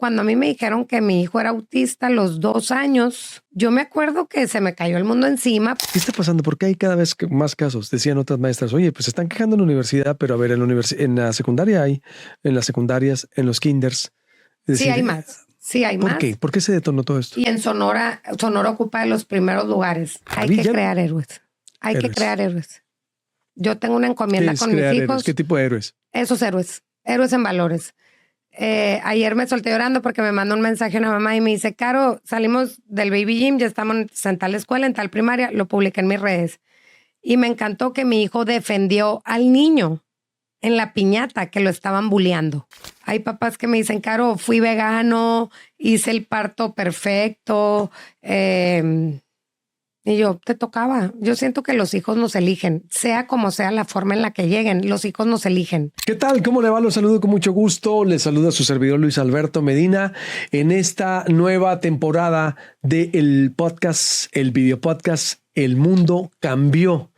cuando a mí me dijeron que mi hijo era autista a los 2 años, yo me acuerdo que se me cayó el mundo encima. ¿Qué está pasando? ¿Por qué hay cada vez más casos? Decían otras maestras, oye, pues se están quejando en la universidad, pero a ver, en la secundaria hay, en las secundarias, en los kinders. Es Sí, decir, hay más. Sí, hay más. ¿por qué? ¿Por qué se detonó todo esto? Y en Sonora ocupa de los primeros lugares. Hay que crear héroes. Hay que crear héroes. Yo tengo una encomienda con mis hijos. Héroes? ¿Qué tipo de héroes? Esos héroes. Héroes en valores. Ayer me solté llorando porque me mandó un mensaje a una mamá y me dice, Caro, salimos del baby gym, ya estamos en tal escuela, en tal primaria, lo publiqué en mis redes. Y me encantó que mi hijo defendió al niño en la piñata que lo estaban bulleando. Hay papás que me dicen, Caro, fui vegano, hice el parto perfecto. Y yo, te tocaba. Yo siento que los hijos nos eligen, sea como sea la forma en la que lleguen, los hijos nos eligen. ¿Qué tal? ¿Cómo le va? Los saludo con mucho gusto. Les saluda su servidor Luis Alberto Medina en esta nueva temporada del podcast, el video podcast El Mundo Cambió.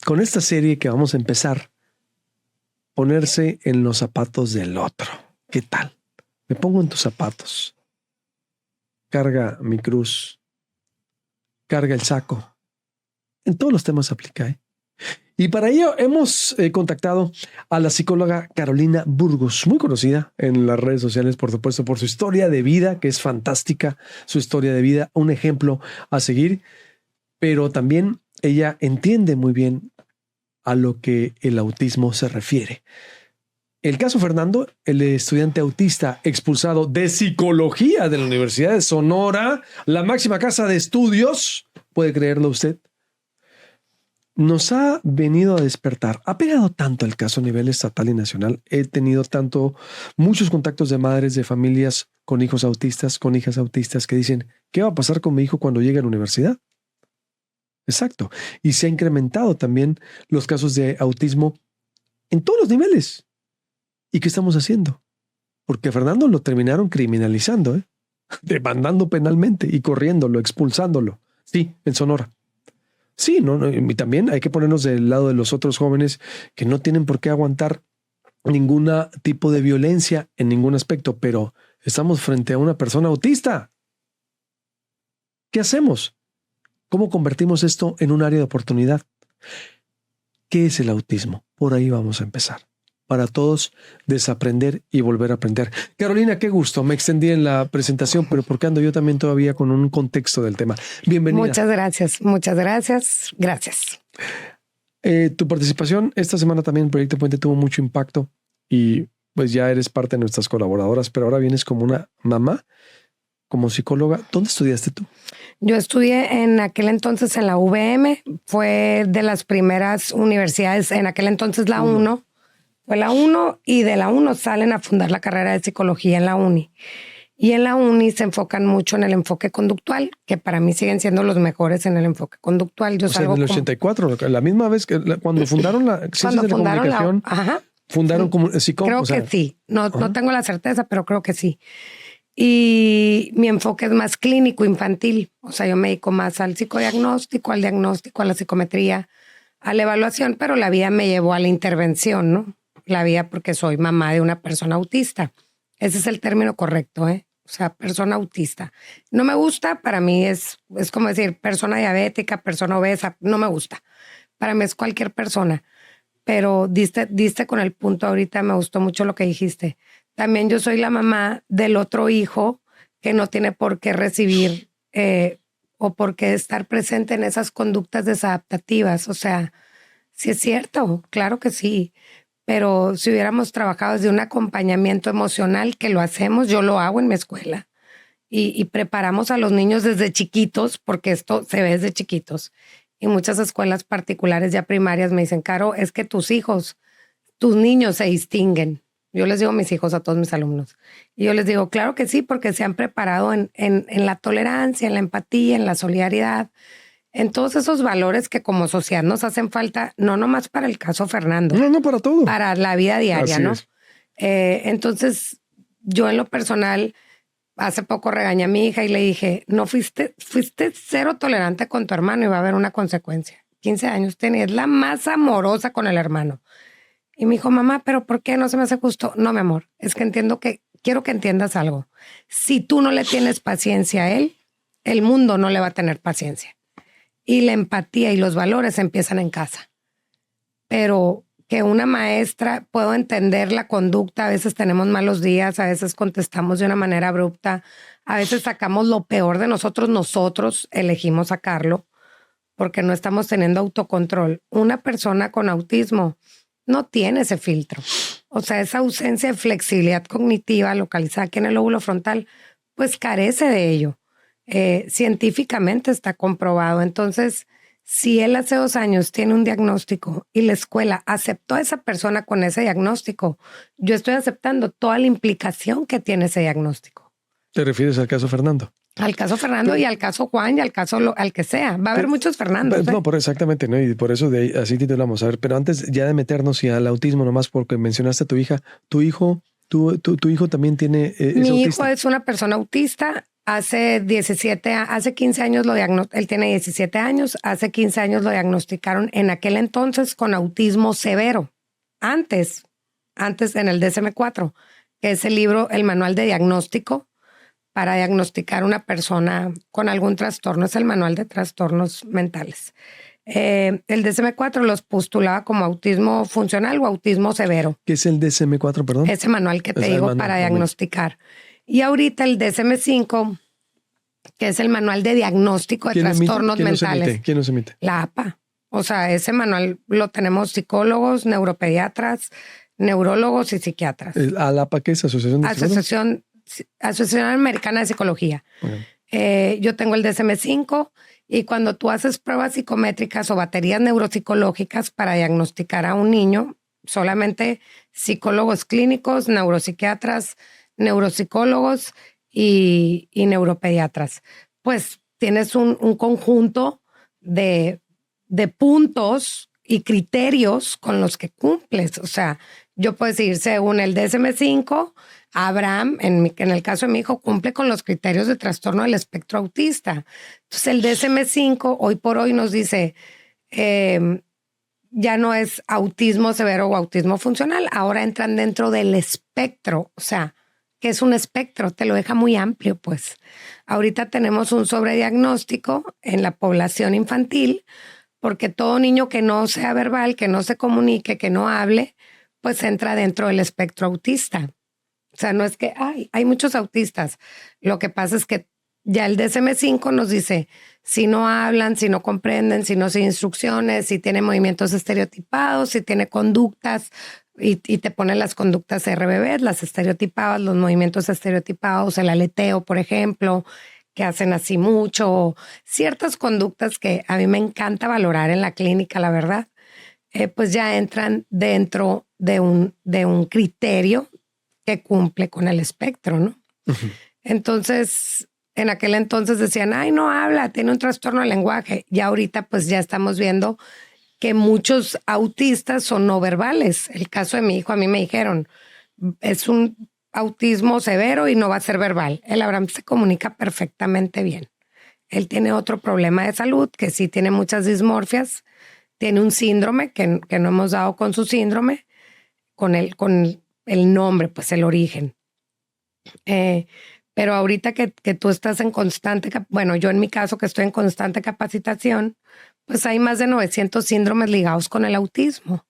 Con esta serie que vamos a empezar, ponerse en los zapatos del otro. ¿Qué tal? Me pongo en tus zapatos. Carga mi cruz. Carga el saco. En todos los temas aplica, ¿eh? Y para ello hemos contactado a la psicóloga Carolina Burgos, muy conocida en las redes sociales, por supuesto, por su historia de vida, que es fantástica, su historia de vida, un ejemplo a seguir, pero también ella entiende muy bien a lo que el autismo se refiere. El caso Fernando, el estudiante autista expulsado de psicología de la Universidad de Sonora, la máxima casa de estudios, ¿puede creerlo usted? Nos ha venido a despertar. Ha pegado tanto el caso a nivel estatal y nacional. He tenido muchos contactos de madres de familias con hijos autistas, con hijas autistas que dicen, ¿qué va a pasar con mi hijo cuando llegue a la universidad? Exacto. Y se ha incrementado también los casos de autismo en todos los niveles. ¿Y qué estamos haciendo? Porque a Fernando lo terminaron criminalizando, demandando penalmente y corriéndolo, expulsándolo. Sí, en Sonora. Sí, y también hay que ponernos del lado de los otros jóvenes que no tienen por qué aguantar ningún tipo de violencia en ningún aspecto, pero estamos frente a una persona autista. ¿Qué hacemos? ¿Cómo convertimos esto en un área de oportunidad? ¿Qué es el autismo? Por ahí vamos a empezar. Para todos, desaprender y volver a aprender. Carolina, qué gusto. Me extendí en la presentación, pero porque ando yo también todavía con un contexto del tema. Bienvenida. Muchas gracias. Muchas gracias. Gracias. Tu participación esta semana también en Proyecto Puente tuvo mucho impacto y pues ya eres parte de nuestras colaboradoras, pero ahora vienes como una mamá, como psicóloga. ¿Dónde estudiaste tú? Yo estudié en aquel entonces en la UVM. Fue de las primeras universidades, en aquel entonces la 1. Fue la 1 y de la 1 salen a fundar la carrera de psicología en la uni. Y en la uni se enfocan mucho en el enfoque conductual, que para mí siguen siendo los mejores en el enfoque conductual. Yo en el 84, la misma vez que cuando fundaron la Ciencias de la Comunicación, fundaron como Creo que sí. No tengo la certeza, pero creo que sí. Y mi enfoque es más clínico, infantil. O sea, yo me dedico más al psicodiagnóstico, al diagnóstico, a la psicometría, a la evaluación, pero la vida me llevó a la intervención, ¿no? La vida porque soy mamá de una persona autista. Ese es el término correcto, ¿eh? O sea, persona autista. No me gusta, para mí es como decir persona diabética, persona obesa, no me gusta. Para mí es cualquier persona. Pero diste con el punto ahorita, me gustó mucho lo que dijiste. También yo soy la mamá del otro hijo que no tiene por qué recibir o por qué estar presente en esas conductas desadaptativas. O sea, sí es cierto, claro que sí. Pero si hubiéramos trabajado desde un acompañamiento emocional, que lo hacemos, yo lo hago en mi escuela, y preparamos a los niños desde chiquitos, porque esto se ve desde chiquitos. Y muchas escuelas particulares ya primarias me dicen, Caro, es que tus niños se distinguen. Yo les digo mis hijos a todos mis alumnos. Y yo les digo, claro que sí, porque se han preparado en la tolerancia, en la empatía, en la solidaridad, en todos esos valores que como sociedad nos hacen falta, no nomás para el caso Fernando. No, para todo. Para la vida diaria, así ¿no? Es. Entonces, yo en lo personal, hace poco regañé a mi hija y le dije, no fuiste cero tolerante con tu hermano y va a haber una consecuencia. 15 años tenía, es la más amorosa con el hermano. Y me dijo, mamá, ¿pero por qué no se me hace justo? No, mi amor, es que entiendo que quiero que entiendas algo. Si tú no le tienes paciencia a él, el mundo no le va a tener paciencia. Y la empatía y los valores empiezan en casa. Pero que una maestra, puedo entender la conducta, a veces tenemos malos días, a veces contestamos de una manera abrupta, a veces sacamos lo peor de nosotros elegimos sacarlo porque no estamos teniendo autocontrol. Una persona con autismo no tiene ese filtro. O sea, esa ausencia de flexibilidad cognitiva localizada aquí en el lóbulo frontal, pues carece de ello. Científicamente está comprobado. Entonces, si él hace 2 años tiene un diagnóstico y la escuela aceptó a esa persona con ese diagnóstico, yo estoy aceptando toda la implicación que tiene ese diagnóstico. ¿Te refieres al caso Fernando? Al caso Fernando y al caso Juan y al caso al que sea. Va a haber muchos Fernandos. No, exactamente, ¿no? Y por eso de ahí, así titulamos. A ver, pero antes ya de meternos y al autismo, nomás porque mencionaste a tu hija, tu hijo también tiene... Mi hijo es una persona autista. Hace 15 años él tiene 17 años, hace 15 años lo diagnosticaron en aquel entonces con autismo severo. Antes en el DSM-4, que es el libro, el manual de diagnóstico para diagnosticar una persona con algún trastorno, es el manual de trastornos mentales. El DSM-4 los postulaba como autismo funcional o autismo severo. ¿Qué es el DSM-4, perdón? Ese manual que te digo para diagnosticar. Y ahorita el DSM-5, que es el manual de diagnóstico de trastornos mentales. ¿Quién los emite? La APA. O sea, ese manual lo tenemos psicólogos, neuropediatras, neurólogos y psiquiatras. ¿La APA qué es? Asociación Americana de Psicología. Okay. Yo tengo el DSM-5 y cuando tú haces pruebas psicométricas o baterías neuropsicológicas para diagnosticar a un niño, solamente psicólogos clínicos, neuropsiquiatras, neuropsicólogos y neuropediatras. Pues tienes un conjunto de puntos y criterios con los que cumples. O sea, yo puedo decir, según el DSM-5, Abraham, en el caso de mi hijo, cumple con los criterios de trastorno del espectro autista. Entonces, el DSM-5 hoy por hoy nos dice, ya no es autismo severo o autismo funcional, ahora entran dentro del espectro. O sea, que es un espectro, te lo deja muy amplio, pues. Ahorita tenemos un sobrediagnóstico en la población infantil, porque todo niño que no sea verbal, que no se comunique, que no hable, pues entra dentro del espectro autista. O sea, no es que hay muchos autistas. Lo que pasa es que ya el DSM-5 nos dice, si no hablan, si no comprenden, si no siguen instrucciones, si tiene movimientos estereotipados, si tiene conductas, y te ponen las conductas RBB, las estereotipadas, los movimientos estereotipados, el aleteo, por ejemplo, que hacen así mucho, ciertas conductas que a mí me encanta valorar en la clínica, la verdad, pues ya entran dentro de un criterio que cumple con el espectro, ¿no? Uh-huh. Entonces, en aquel entonces decían, no habla, tiene un trastorno del lenguaje. Y ahorita pues ya estamos viendo que muchos autistas son no verbales. El caso de mi hijo, a mí me dijeron, es un autismo severo y no va a ser verbal. El Abraham se comunica perfectamente bien. Él tiene otro problema de salud, que sí tiene muchas dismorfias, tiene un síndrome que no hemos dado con su síndrome, con el nombre, pues el origen. Pero ahorita que tú estás en constante, bueno, yo en mi caso que estoy en constante capacitación, pues hay más de 900 síndromes ligados con el autismo.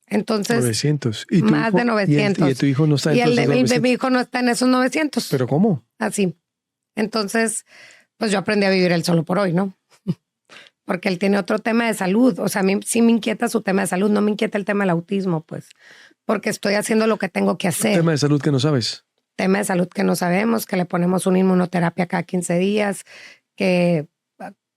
Entonces, 900. ¿Y más hijo, de 900. ¿Y tu hijo no está en esos 900? Y el de mi hijo no está en esos 900. ¿Pero cómo? Así. Entonces, pues yo aprendí a vivir él solo por hoy, ¿no? Porque él tiene otro tema de salud. O sea, a mí sí me inquieta su tema de salud, no me inquieta el tema del autismo, pues. Porque estoy haciendo lo que tengo que hacer. ¿Tema de salud que no sabes? Tema de salud que no sabemos, que le ponemos una inmunoterapia cada 15 días, que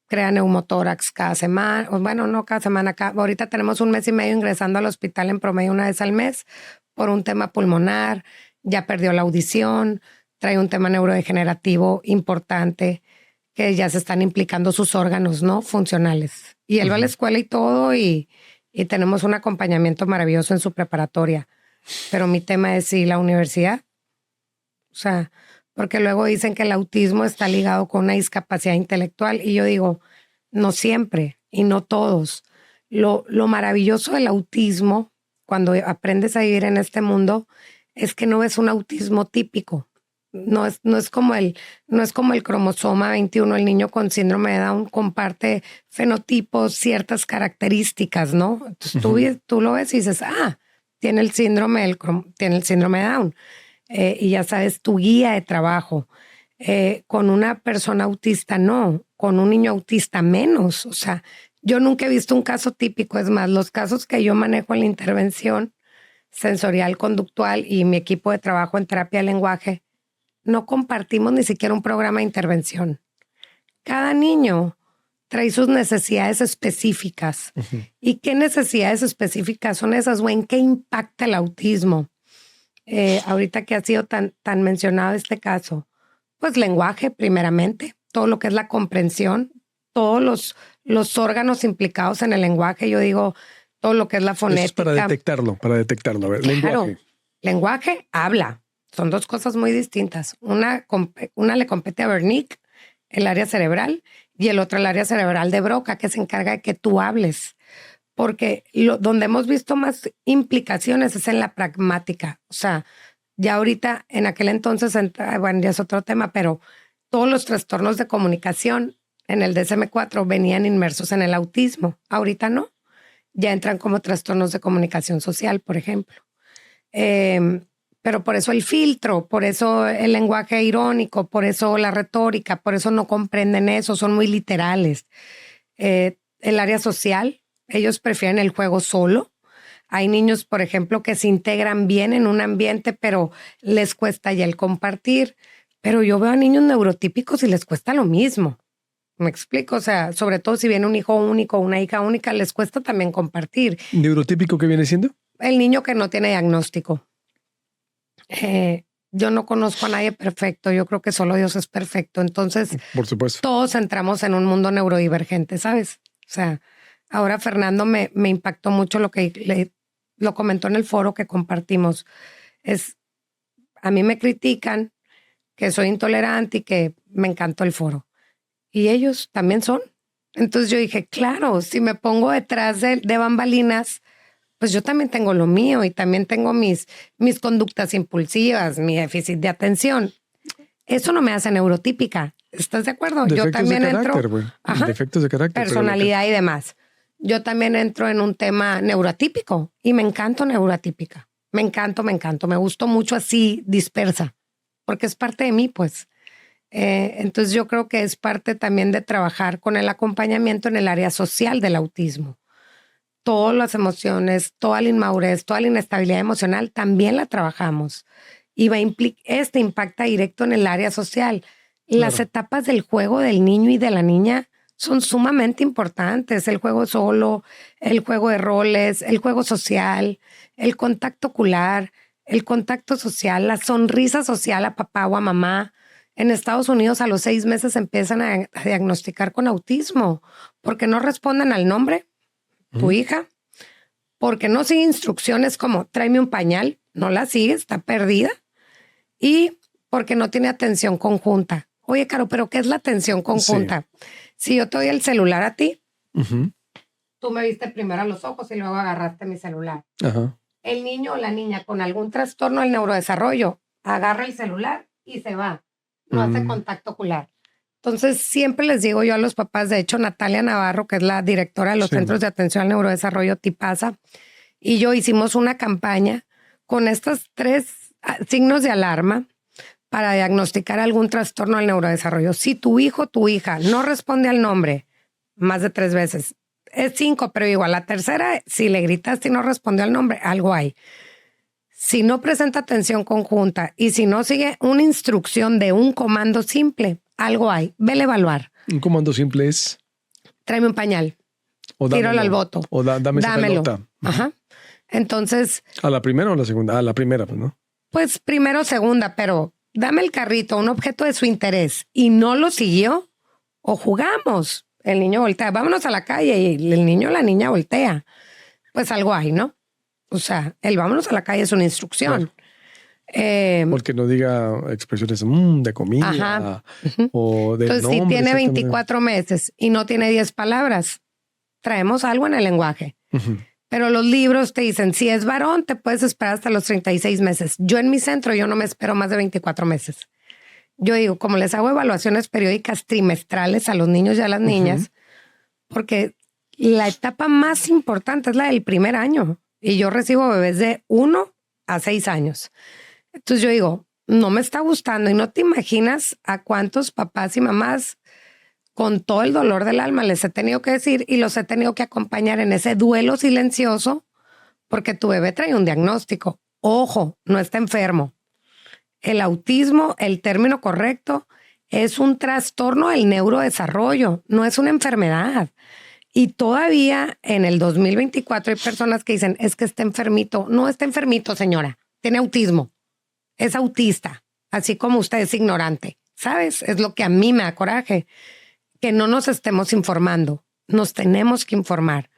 crea neumotórax cada semana, bueno, no cada semana, ahorita tenemos 1 mes y medio ingresando al hospital en promedio 1 vez al mes por un tema pulmonar, ya perdió la audición, trae un tema neurodegenerativo importante, que ya se están implicando sus órganos, ¿no? Funcionales. Y él va a la escuela y todo, y tenemos un acompañamiento maravilloso en su preparatoria. Pero mi tema es sí, la universidad. O sea, porque luego dicen que el autismo está ligado con una discapacidad intelectual y yo digo, no siempre y no todos. Lo maravilloso del autismo, cuando aprendes a vivir en este mundo, es que no es un autismo típico. No es como el cromosoma 21, el niño con síndrome de Down comparte fenotipos, ciertas características, ¿no? Entonces tú lo ves y dices, tiene el síndrome de Down. Y ya sabes, tu guía de trabajo. Con una persona autista no, con un niño autista menos. O sea, yo nunca he visto un caso típico. Es más, los casos que yo manejo en la intervención sensorial conductual y mi equipo de trabajo en terapia de lenguaje, no compartimos ni siquiera un programa de intervención. Cada niño trae sus necesidades específicas. ¿Y qué necesidades específicas son esas? ¿O en qué impacta el autismo? Ahorita que ha sido tan mencionado este caso, pues lenguaje primeramente, todo lo que es la comprensión, todos los órganos implicados en el lenguaje, yo digo, todo lo que es la fonética. Eso es para detectarlo. A ver, claro, lenguaje, habla. Son dos cosas muy distintas. Una le compete a Wernicke, el área cerebral, y el otro el área cerebral de Broca, que se encarga de que tú hables. Porque donde hemos visto más implicaciones es en la pragmática. O sea, ya ahorita, en aquel entonces, bueno, ya es otro tema, pero todos los trastornos de comunicación en el DSM-4 venían inmersos en el autismo. Ahorita no. Ya entran como trastornos de comunicación social, por ejemplo. Pero por eso el filtro, por eso el lenguaje irónico, por eso la retórica, por eso no comprenden eso, son muy literales. El área social, ellos prefieren el juego solo. Hay niños, por ejemplo, que se integran bien en un ambiente, pero les cuesta ya el compartir. Pero yo veo a niños neurotípicos y les cuesta lo mismo. ¿Me explico? O sea, sobre todo si viene un hijo único, una hija única, les cuesta también compartir. ¿Neurotípico qué viene siendo? El niño que no tiene diagnóstico. Yo no conozco a nadie perfecto. Yo creo que solo Dios es perfecto. Entonces, por supuesto, todos entramos en un mundo neurodivergente, ¿sabes? O sea, ahora Fernando me impactó mucho lo que lo comentó en el foro que compartimos. A mí me critican que soy intolerante y que me encantó el foro. Y ellos también son. Entonces yo dije, claro, si me pongo detrás de bambalinas, pues yo también tengo lo mío y también tengo mis conductas impulsivas, mi déficit de atención. Eso no me hace neurotípica. ¿Estás de acuerdo? Defectos yo también de carácter, defectos de carácter. Personalidad y demás. Yo también entro en un tema neuroatípico y me encanto neuroatípica. Me encanto. Me gustó mucho así dispersa, porque es parte de mí, pues. Entonces yo creo que es parte también de trabajar con el acompañamiento en el área social del autismo. Todas las emociones, toda la inmadurez, toda la inestabilidad emocional también la trabajamos y impacta directo en el área social. Las etapas del juego del niño y de la niña son sumamente importantes. El juego solo, el juego de roles, el juego social, el contacto ocular, el contacto social, la sonrisa social a papá o a mamá. En Estados Unidos a los 6 meses empiezan a diagnosticar con autismo porque no responden al nombre, tu hija, porque no sigue instrucciones como tráeme un pañal, no la sigue, está perdida, y porque no tiene atención conjunta. Oye, Caro, ¿pero qué es la atención conjunta? Sí. Si yo te doy el celular a ti, tú me viste primero a los ojos y luego agarraste mi celular. El niño o la niña con algún trastorno del neurodesarrollo agarra el celular y se va. No hace contacto ocular. Entonces, siempre les digo yo a los papás, de hecho, Natalia Navarro, que es la directora de los Centros de Atención al Neurodesarrollo, TIPASA, y yo hicimos una campaña con estos 3 signos de alarma para diagnosticar algún trastorno al neurodesarrollo. Si tu hijo o tu hija no responde al nombre más de 3 veces, es 5, pero igual la tercera, si le gritaste y no respondió al nombre, algo hay. Si no presenta atención conjunta y si no sigue una instrucción de un comando simple, algo hay. Vele a evaluar. Un comando simple es... Tráeme un pañal. O tíralo al voto. O dame esa pelota. Entonces... ¿A la primera o a la segunda? A la primera, pues, ¿no? Pues primero o segunda, pero dame el carrito, un objeto de su interés, y no lo siguió, o jugamos. El niño voltea. Vámonos a la calle y el niño o la niña voltea. Pues algo hay, ¿no? O sea, el vámonos a la calle es una instrucción. Porque no diga expresiones de comida o de Entonces, nombre, si tiene 24 meses y no tiene 10 palabras, traemos algo en el lenguaje. Pero los libros te dicen, si es varón, te puedes esperar hasta los 36 meses. Yo en mi centro, yo no me espero más de 24 meses. Yo digo, como les hago evaluaciones periódicas trimestrales a los niños y a las niñas, porque la etapa más importante es la del primer año. Y yo recibo bebés de 1 a 6 años. Entonces yo digo, no me está gustando. Y no te imaginas a cuántos papás y mamás con todo el dolor del alma les he tenido que decir y los he tenido que acompañar en ese duelo silencioso porque tu bebé trae un diagnóstico. Ojo, no está enfermo. El autismo, el término correcto, es un trastorno del neurodesarrollo, no es una enfermedad. Y todavía en el 2024 hay personas que dicen, es que está enfermito. No está enfermito, señora. Tiene autismo. Es autista, así como usted es ignorante. ¿Sabes? Es lo que a mí me da coraje. Que no nos estemos informando. Nos tenemos que informar.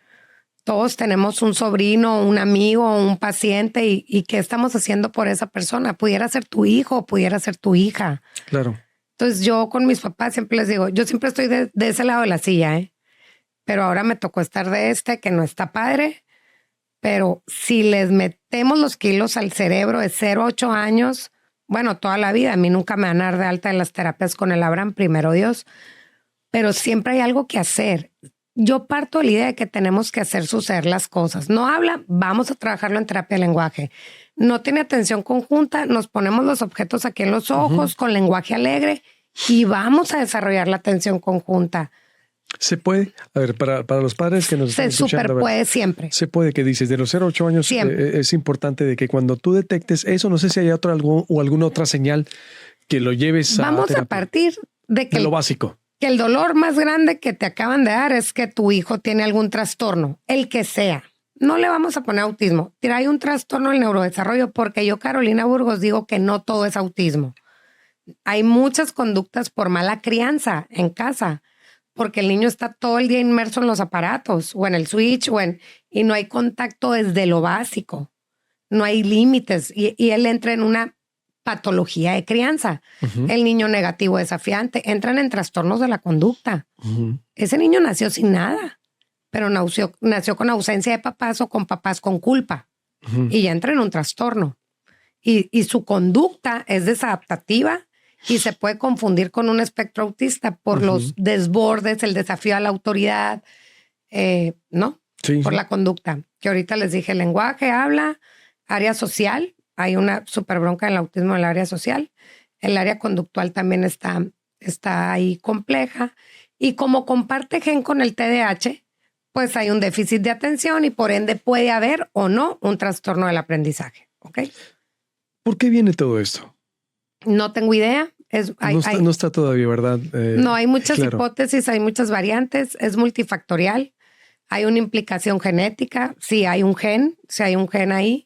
Todos tenemos un sobrino, un amigo, un paciente y ¿qué estamos haciendo por esa persona? Pudiera ser tu hijo, pudiera ser tu hija. Claro. Entonces yo con mis papás siempre les digo, yo siempre estoy de ese lado de la silla, ¿eh? Pero ahora me tocó estar de que no está padre. Pero si les metemos los kilos al cerebro de 0 a 8 años, bueno, toda la vida, a mí nunca me van a dar de alta en las terapias con el Abraham, primero Dios, pero siempre hay algo que hacer. Yo parto de la idea de que tenemos que hacer suceder las cosas. No habla, vamos a trabajarlo en terapia de lenguaje. No tiene atención conjunta, nos ponemos los objetos aquí en los ojos con lenguaje alegre y vamos a desarrollar la atención conjunta. ¿Se puede? A ver, para los padres que nos están escuchando. Se super puede siempre. Se puede, que dices, de los 0 a 8 años es importante de que cuando tú detectes eso, no sé si hay alguna otra señal que lo lleves a Vamos terapia. a partir de lo básico. Que el dolor más grande que te acaban de dar es que tu hijo tiene algún trastorno, el que sea. No le vamos a poner autismo. Trae un trastorno del neurodesarrollo porque yo, Carolina Burgos, digo que no todo es autismo. Hay muchas conductas por mala crianza en casa, porque el niño está todo el día inmerso en los aparatos o en el switch y no hay contacto desde lo básico. No hay límites y él entra en una patología de crianza. El niño negativo desafiante entran en trastornos de la conducta. Ese niño nació sin nada, pero nació con ausencia de papás o con papás con culpa y ya entra en un trastorno. Y su conducta es desadaptativa y se puede confundir con un espectro autista por los desbordes, el desafío a la autoridad, ¿no? Sí. Por la conducta. Que ahorita les dije, lenguaje, habla, área social. Hay una súper bronca en el autismo en el área social. El área conductual también está ahí compleja. Y como comparte gen con el TDAH, pues hay un déficit de atención y por ende puede haber o no un trastorno del aprendizaje. ¿Ok? ¿Por qué viene todo esto? No tengo idea. No está todavía, ¿verdad? No, hay muchas hipótesis, hay muchas variantes. Es multifactorial. Hay una implicación genética. Sí, hay un gen ahí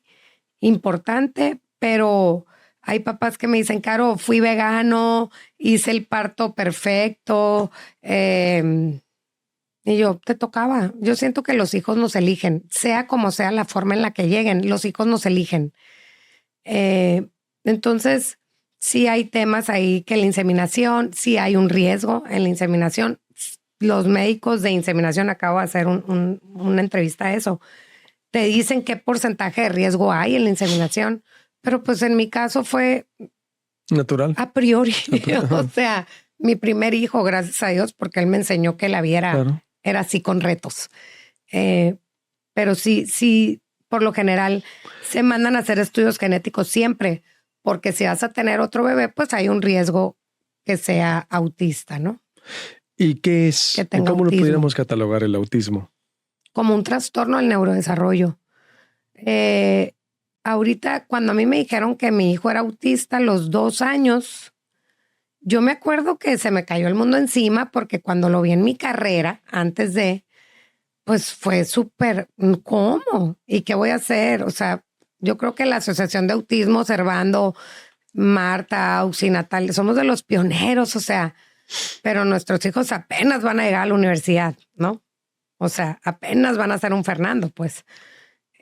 importante, pero hay papás que me dicen, Caro, fui vegano, hice el parto perfecto, y yo, te tocaba. Yo siento que los hijos nos eligen, sea como sea la forma en la que lleguen, los hijos nos eligen. Entonces, sí hay temas ahí que la inseminación, sí hay un riesgo en la inseminación. Los médicos de inseminación, acabo de hacer una entrevista a eso, te dicen qué porcentaje de riesgo hay en la inseminación, pero pues en mi caso fue natural. A priori. O sea, mi primer hijo, gracias a Dios, porque él me enseñó que la vida era así con retos. Pero sí, por lo general se mandan a hacer estudios genéticos siempre, porque si vas a tener otro bebé, pues hay un riesgo que sea autista, ¿no? ¿Y qué es? ¿Cómo lo pudiéramos catalogar el autismo? Como un trastorno del neurodesarrollo. Ahorita, cuando a mí me dijeron que mi hijo era autista a los 2 años, yo me acuerdo que se me cayó el mundo encima porque cuando lo vi en mi carrera, pues fue súper, ¿cómo? ¿Y qué voy a hacer? O sea, yo creo que la Asociación de Autismo, Servando, Marta, Auxi, Natal, somos de los pioneros, o sea, pero nuestros hijos apenas van a llegar a la universidad, ¿no? O sea, apenas van a ser un Fernando, pues.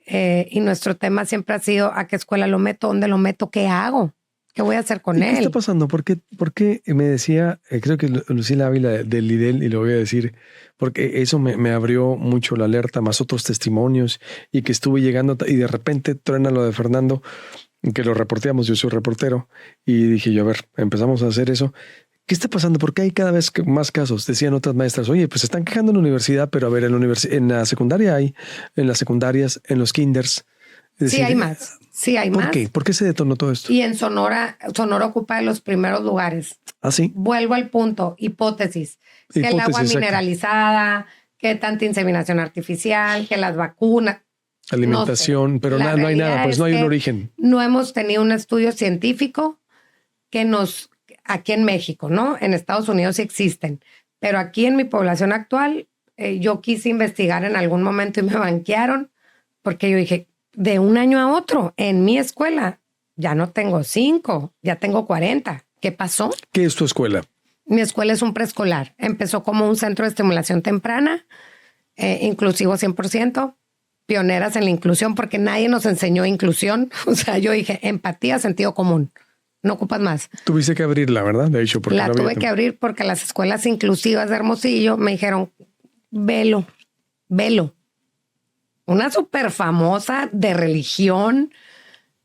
Y nuestro tema siempre ha sido ¿a qué escuela lo meto? ¿Dónde lo meto? ¿Qué hago? ¿Qué voy a hacer con ¿Y él? qué está pasando? ¿Por qué me decía, creo que Lucila Ávila del Lidl, y lo voy a decir, porque eso me abrió mucho la alerta, más otros testimonios, y que estuve llegando y de repente truena lo de Fernando, que lo reporteamos, yo soy reportero, y dije yo, a ver, empezamos a hacer eso. ¿Qué está pasando? ¿Por qué hay cada vez más casos? Decían otras maestras, oye, pues se están quejando en la universidad, pero a ver, en la secundaria hay, en las secundarias, en los kinders. Es Sí decir, hay más. Sí hay ¿por más. qué? ¿Por qué se detonó todo esto? Y en Sonora ocupa de los primeros lugares. ¿Ah, sí? Vuelvo al punto, hipótesis. Que el Hipótesis, agua exacto. mineralizada, que tanta inseminación artificial, que las vacunas. Alimentación, No sé. pero La no hay nada, realidad pues no es hay un que origen. no hemos tenido un estudio científico aquí en México, ¿no? En Estados Unidos sí existen, pero aquí en mi población actual, yo quise investigar en algún momento y me banquearon porque yo dije, de un año a otro, en mi escuela, ya no tengo 5, ya tengo 40. ¿Qué pasó? ¿Qué es tu escuela? Mi escuela es un preescolar. Empezó como un centro de estimulación temprana, inclusivo 100%, pioneras en la inclusión, porque nadie nos enseñó inclusión. O sea, yo dije, empatía, sentido común. No ocupas más. Tuviste que abrirla, ¿verdad? De hecho, porque La no había tuve que abrir porque las escuelas inclusivas de Hermosillo me dijeron, velo. Una súper famosa de religión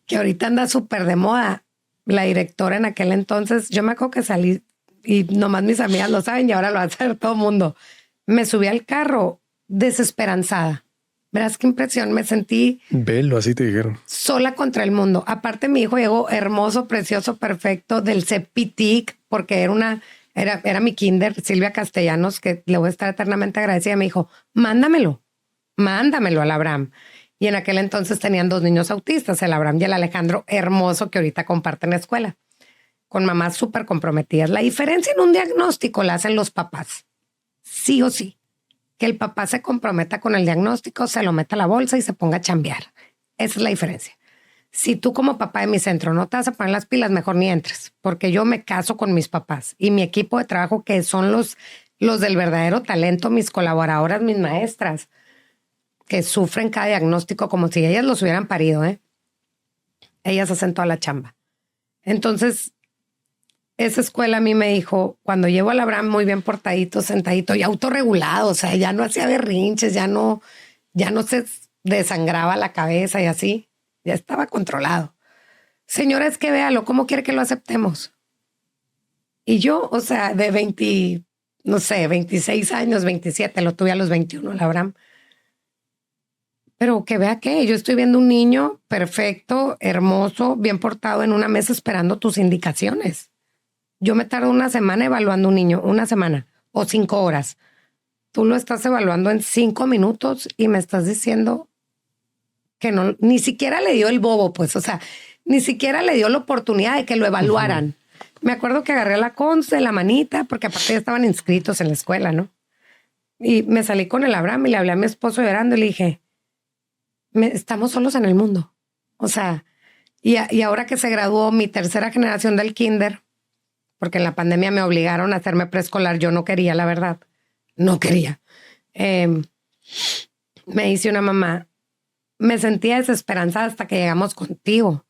que ahorita anda súper de moda. La directora en aquel entonces, yo me acuerdo que salí y nomás mis amigas lo saben y ahora lo va a hacer todo el mundo. Me subí al carro desesperanzada. Verás qué impresión, me sentí Velo, así te dijeron. sola contra el mundo. Aparte, mi hijo llegó hermoso, precioso, perfecto del CEPITIC, porque era mi kinder, Silvia Castellanos, que le voy a estar eternamente agradecida. Me dijo, mándamelo al Abraham. Y en aquel entonces tenían 2 niños autistas, el Abraham y el Alejandro, hermoso, que ahorita comparten la escuela, con mamás súper comprometidas. La diferencia en un diagnóstico la hacen los papás, sí o sí. Que el papá se comprometa con el diagnóstico, se lo meta a la bolsa y se ponga a chambear. Esa es la diferencia. Si tú como papá de mi centro no te vas a poner las pilas, mejor ni entres, porque yo me caso con mis papás y mi equipo de trabajo, que son los del verdadero talento, mis colaboradoras, mis maestras, que sufren cada diagnóstico como si ellas los hubieran parido, ¿eh? Ellas hacen toda la chamba. Entonces, esa escuela a mí me dijo, cuando llevo al Abraham muy bien portadito, sentadito y autorregulado, o sea, ya no hacía berrinches, ya no se desangraba la cabeza y así, ya estaba controlado. Señora, es que véalo, ¿cómo quiere que lo aceptemos? Y yo, o sea, de 26 años, 27, lo tuve a los 21, el Abraham. Pero que vea que yo estoy viendo un niño perfecto, hermoso, bien portado en una mesa esperando tus indicaciones. Yo me tardo una semana evaluando un niño, una semana o 5 horas. Tú lo estás evaluando en 5 minutos y me estás diciendo que no, ni siquiera le dio el bobo, pues, o sea, ni siquiera le dio la oportunidad de que lo evaluaran. Me acuerdo que agarré la cons de la manita, porque aparte ya estaban inscritos en la escuela, ¿no? Y me salí con el Abraham y le hablé a mi esposo llorando y le dije, estamos solos en el mundo. O sea, y ahora que se graduó mi tercera generación del kinder, porque en la pandemia me obligaron a hacerme preescolar. Yo no quería, la verdad. No quería. Me dice una mamá, me sentía desesperanzada hasta que llegamos contigo.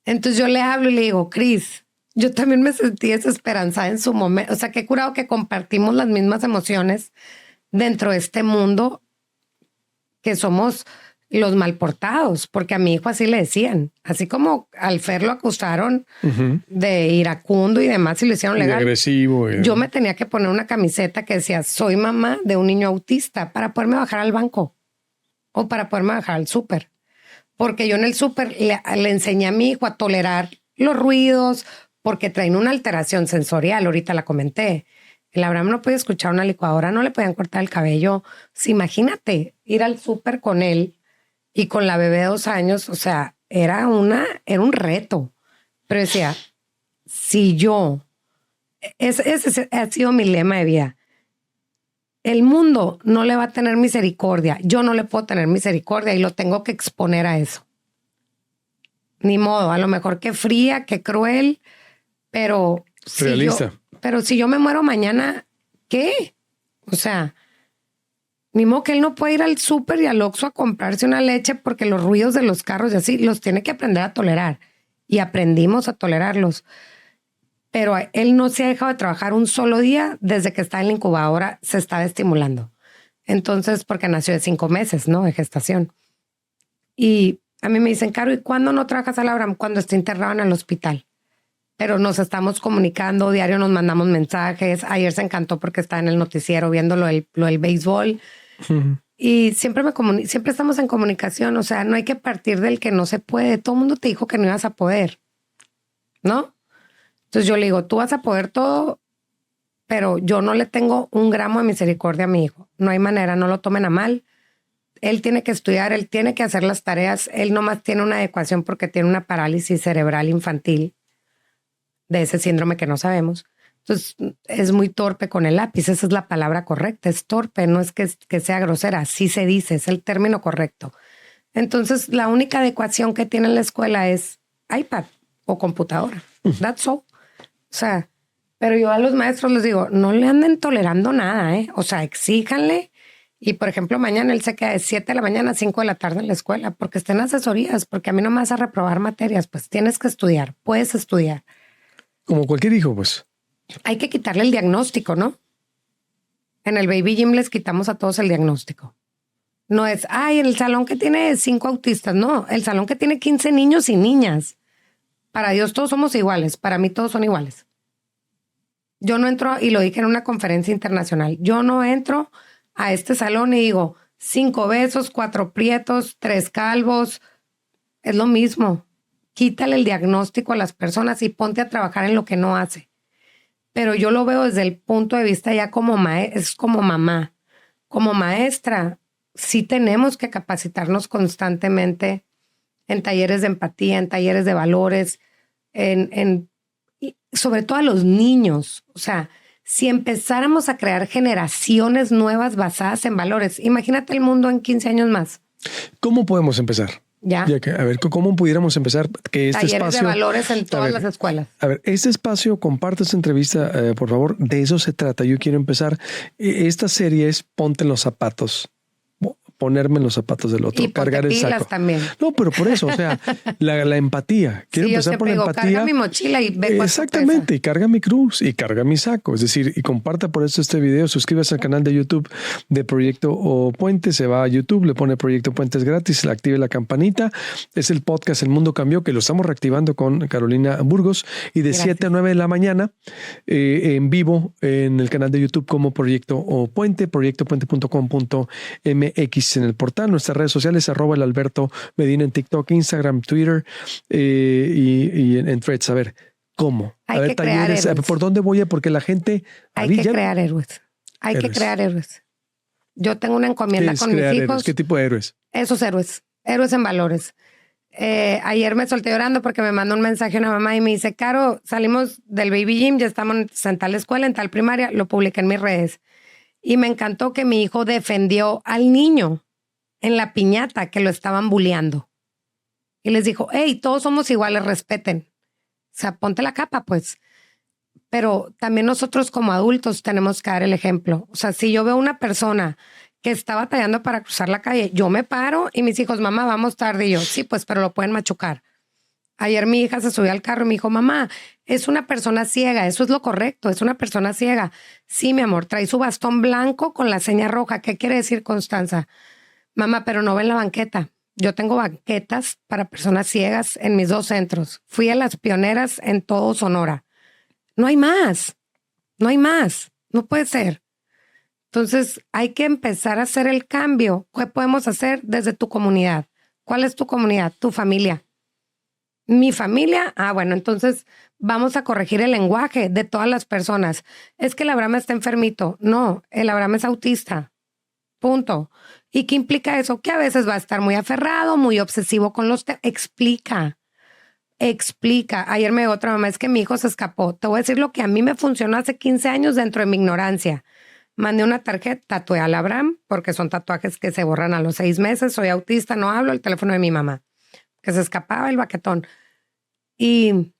Entonces yo le hablo y le digo, Cris, yo también me sentí desesperanzada en su momento. O sea, qué curado que compartimos las mismas emociones dentro de este mundo que somos los mal portados, porque a mi hijo así le decían, así como al Fer lo acusaron de iracundo y demás y lo hicieron legal. Y agresivo. Yo me tenía que poner una camiseta que decía, soy mamá de un niño autista para poderme bajar al banco o para poderme bajar al súper. Porque yo en el súper le enseñé a mi hijo a tolerar los ruidos porque traen una alteración sensorial. Ahorita la comenté. El Abraham no podía escuchar una licuadora, no le podían cortar el cabello. Sí, imagínate ir al súper con él y con la bebé de 2 años, o sea, era un reto. Pero decía, si yo, ese ha sido mi lema de vida. El mundo no le va a tener misericordia. Yo no le puedo tener misericordia y lo tengo que exponer a eso. Ni modo, a lo mejor que fría, que cruel, pero realista. Pero si yo me muero mañana, ¿qué? O sea, ni modo que él no puede ir al súper y al Oxxo a comprarse una leche porque los ruidos de los carros y así los tiene que aprender a tolerar. y aprendimos a tolerarlos. Pero él no se ha dejado de trabajar un solo día desde que está en la incubadora, se estaba estimulando. Entonces, porque nació de 5 meses, ¿no? De gestación. Y a mí me dicen, Caro, ¿y cuándo no trabajas a Laura? Cuando esté internado en el hospital. Pero nos estamos comunicando, diario nos mandamos mensajes. Ayer se encantó porque está en el noticiero viendo lo del béisbol. Y siempre siempre estamos en comunicación. O sea, no hay que partir del que no se puede. Todo el mundo te dijo que no ibas a poder, ¿no? Entonces yo le digo, tú vas a poder todo, pero yo no le tengo un gramo de misericordia a mi hijo. No hay manera, no lo tomen a mal. Él tiene que estudiar, él tiene que hacer las tareas. Él nomás tiene una adecuación porque tiene una parálisis cerebral infantil de ese síndrome que no sabemos. Entonces es muy torpe con el lápiz. Esa es la palabra correcta. Es torpe, no es que sea grosera. Así se dice, es el término correcto. Entonces la única adecuación que tiene en la escuela es iPad o computadora. That's all. O sea, pero yo a los maestros les digo, no le anden tolerando nada, ¿eh? O sea, exíjanle. Y, por ejemplo, mañana él se queda de 7 de la mañana a 5 de la tarde en la escuela porque está en asesorías, porque a mí no me vas a reprobar materias. Pues tienes que estudiar, puedes estudiar. Como cualquier hijo, pues. Hay que quitarle el diagnóstico, ¿no? En el Baby Gym les quitamos a todos el diagnóstico. No es, ay, el salón que tiene 5 autistas. No, el salón que tiene 15 niños y niñas. Para Dios todos somos iguales. Para mí todos son iguales. Yo no entro, y lo dije en una conferencia internacional, yo no entro a este salón y digo 5 besos, 4 prietos, 3 calvos. Es lo mismo. Quítale el diagnóstico a las personas y ponte a trabajar en lo que no hace. Pero yo lo veo desde el punto de vista ya como es como mamá. Como maestra, sí tenemos que capacitarnos constantemente en talleres de empatía, en talleres de valores, sobre todo a los niños. O sea, si empezáramos a crear generaciones nuevas basadas en valores, imagínate el mundo en 15 años más. ¿Cómo podemos empezar? Ya. A ver, ¿cómo pudiéramos empezar? Que este talleres espacio, de valores en todas las escuelas. A ver, este espacio, comparte esta entrevista, por favor. De eso se trata. Yo quiero empezar. Esta serie es Ponte en los zapatos. Ponerme en los zapatos del otro, y cargar el saco. También. No, pero por eso, o sea, la empatía. Quiero empezar por la empatía. Carga mi mochila y ve. Exactamente, y carga mi cruz y carga mi saco. Es decir, y comparta por esto este video, suscríbase al canal de YouTube de Proyecto o Puente, se va a YouTube, le pone Proyecto Puentes gratis, le active la campanita. Es el podcast El Mundo Cambió, que lo estamos reactivando con Carolina Burgos, y de 7 a 9 de la mañana en vivo en el canal de YouTube como Proyecto o Puente, proyectopuente.com.mx en el portal, nuestras redes sociales, @el Alberto Medina en TikTok, Instagram, Twitter y en Threads. A ver, ¿cómo? Hay a ver, que talleres. ¿Por dónde voy? Porque la gente... Hay que crear héroes. Hay que crear héroes. Yo tengo una encomienda con mis hijos. Héroes? ¿Qué tipo de héroes? Esos héroes. Héroes en valores. Ayer me solté llorando porque me mandó un mensaje una mamá y me dice, Caro, salimos del Baby Gym, ya estamos en tal escuela, en tal primaria, lo publiqué en mis redes. Y me encantó que mi hijo defendió al niño en la piñata que lo estaban bulleando. Y les dijo, hey, todos somos iguales, respeten. O sea, ponte la capa, pues. Pero también nosotros como adultos tenemos que dar el ejemplo. O sea, si yo veo una persona que está batallando para cruzar la calle, yo me paro y mis hijos, mamá, vamos tarde. Y yo, sí, pues, pero lo pueden machucar. Ayer mi hija se subió al carro y me dijo, mamá, es una persona ciega, eso es lo correcto, es una persona ciega. Sí, mi amor, trae su bastón blanco con la seña roja. ¿Qué quiere decir, Constanza? Mamá, pero no ven la banqueta. Yo tengo banquetas para personas ciegas en mis 2 centros. Fui a las pioneras en todo Sonora. No hay más. No hay más. No puede ser. Entonces, hay que empezar a hacer el cambio. ¿Qué podemos hacer desde tu comunidad? ¿Cuál es tu comunidad? Tu familia. Mi familia, bueno, entonces vamos a corregir el lenguaje de todas las personas. Es que el Abraham está enfermito. No, el Abraham es autista. Punto. ¿Y qué implica eso? Que a veces va a estar muy aferrado, muy obsesivo con los temas. Explica. Ayer me dijo otra mamá, es que mi hijo se escapó. Te voy a decir lo que a mí me funcionó hace 15 años dentro de mi ignorancia. Mandé una tarjeta, tatué al Abraham, porque son tatuajes que se borran a los 6 meses. Soy autista, no hablo, el teléfono de mi mamá. Que se escapaba el baquetón. Y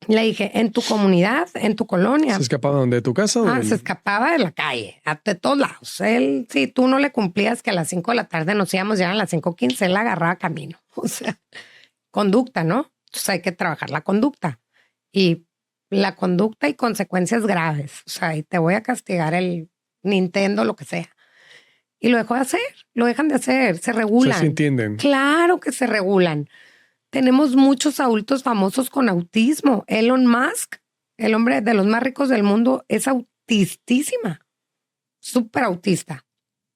le dije, en tu comunidad, en tu colonia. ¿Se escapaba de tu casa? Se escapaba de la calle, de todos lados. Él, si tú no le cumplías que a las 5 de la tarde nos íbamos ya a las 5:15, él agarraba camino. O sea, conducta, ¿no? Entonces hay que trabajar la conducta. Y la conducta y consecuencias graves. O sea, y te voy a castigar el Nintendo, lo que sea. Y lo dejó de hacer, lo dejan de hacer, se regulan. O sea, ¿sí entienden? Claro que se regulan. Tenemos muchos adultos famosos con autismo. Elon Musk, el hombre de los más ricos del mundo, es autistísima. Súper autista.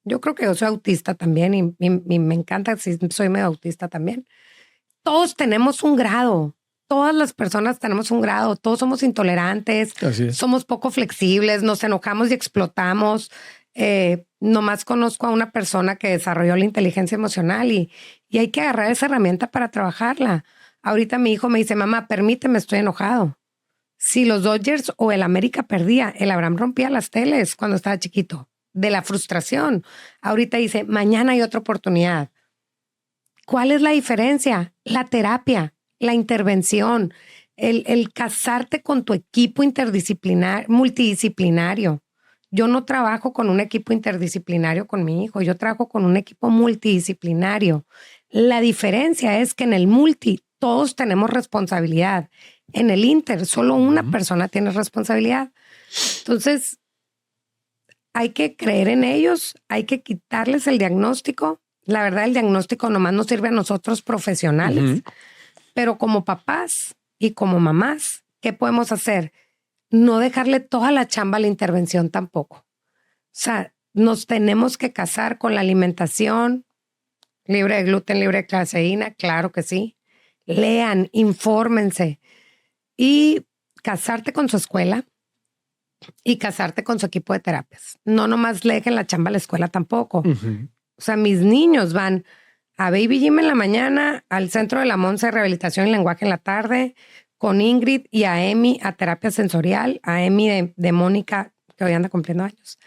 Yo creo que yo soy autista también y me encanta si soy medio autista también. Todos tenemos un grado. Todas las personas tenemos un grado. Todos somos intolerantes. Así es. Somos poco flexibles. Nos enojamos y explotamos. Nomás conozco a una persona que desarrolló la inteligencia emocional y hay que agarrar esa herramienta para trabajarla. Ahorita mi hijo me dice, mamá, permíteme, estoy enojado. Si los Dodgers o el América perdía, el Abraham rompía las teles cuando estaba chiquito, de la frustración. Ahorita dice, mañana hay otra oportunidad. ¿Cuál es la diferencia? La terapia, la intervención, el casarte con tu equipo multidisciplinario. Yo no trabajo con un equipo interdisciplinario con mi hijo, yo trabajo con un equipo multidisciplinario. La diferencia es que en el multi todos tenemos responsabilidad. En el inter solo una persona tiene responsabilidad. Entonces, hay que creer en ellos, hay que quitarles el diagnóstico. La verdad, el diagnóstico nomás nos sirve a nosotros profesionales, pero como papás y como mamás, ¿qué podemos hacer? No dejarle toda la chamba a la intervención tampoco. O sea, nos tenemos que casar con la alimentación libre de gluten, libre de caseína, claro que sí. Lean, infórmense y casarte con su escuela y casarte con su equipo de terapias. No nomás le dejen la chamba a la escuela tampoco. O sea, mis niños van a Baby Gym en la mañana, al Centro de la Monza de Rehabilitación y Lenguaje en la tarde, con Ingrid y a Emi a terapia sensorial, a Emi de Mónica, que hoy anda cumpliendo años,